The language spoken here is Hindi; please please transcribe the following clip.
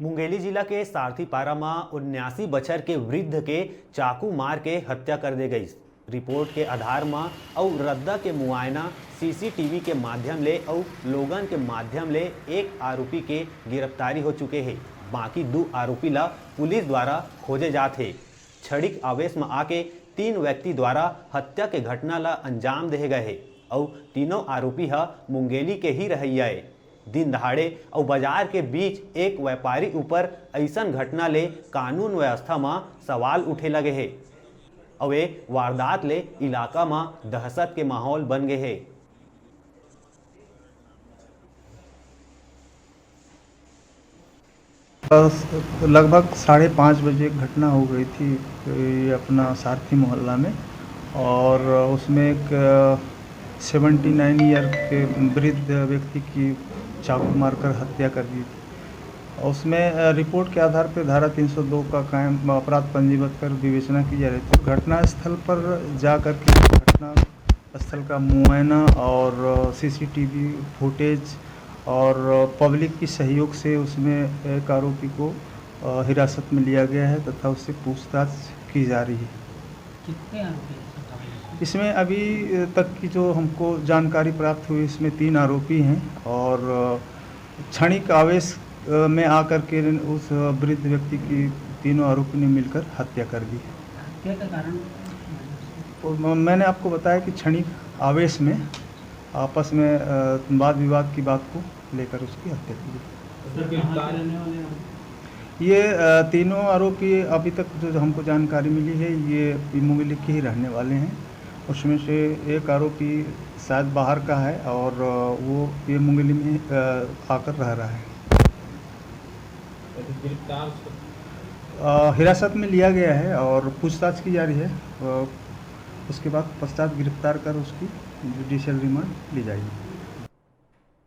मुंगेली जिला के सारथीपारा में 79 बछर के वृद्ध के चाकू मार के हत्या कर दे गई। रिपोर्ट के आधार में और रद्दा के मुआयना सीसीटीवी के माध्यम ले और लोगन के माध्यम ले एक आरोपी के गिरफ्तारी हो चुके हैं। बाकी 2 आरोपी ला पुलिस द्वारा खोजे जाते। क्षणिक आवेश में आके 3 व्यक्ति द्वारा हत्या के घटना ला अंजाम दे गए हैं और तीनों आरोपी हा मुंगेली के ही रहिया है। दिन दहाड़े और बाजार के बीच एक व्यापारी ऊपर ऐसन घटना ले कानून व्यवस्था में सवाल उठे लगे हैं और ये वारदात ले इलाका में दहशत के माहौल बन गए हैं। लगभग 5:30 बजे एक घटना हो गई थी अपना सारथी मोहल्ला में, और उसमें एक 79 ईयर के वृद्ध व्यक्ति की चाकू मारकर हत्या कर दी थी। उसमें रिपोर्ट के आधार पर धारा 302 का कायम अपराध पंजीबद्ध कर विवेचना की जा रही थी। घटना स्थल पर जाकर के घटना स्थल का मुआयना और सीसीटीवी फुटेज और पब्लिक की सहयोग से उसमें एक आरोपी को हिरासत में लिया गया है तथा उससे पूछताछ की जा रही है। कितने आरोपी इसमें अभी तक की जो हमको जानकारी प्राप्त हुई, इसमें 3 आरोपी हैं और क्षणिक आवेश में आकर के उस वृद्ध व्यक्ति की तीनों आरोपी ने मिलकर हत्या कर दी। हत्या का कारण और मैंने आपको बताया कि क्षणिक आवेश में आपस में वाद विवाद की बात को लेकर उसकी हत्या की गई। ये तीनों आरोपी अभी तक जो हमको जानकारी मिली है ये मुंगेली के ही रहने वाले हैं। उसमें से एक आरोपी शायद बाहर का है और वो ये मुंगेली में आकर रह रहा है। हिरासत में लिया गया है और पूछताछ की जा रही है। उसके बाद पश्चात गिरफ्तार कर उसकी जुडिशियल रिमांड ली जाएगी।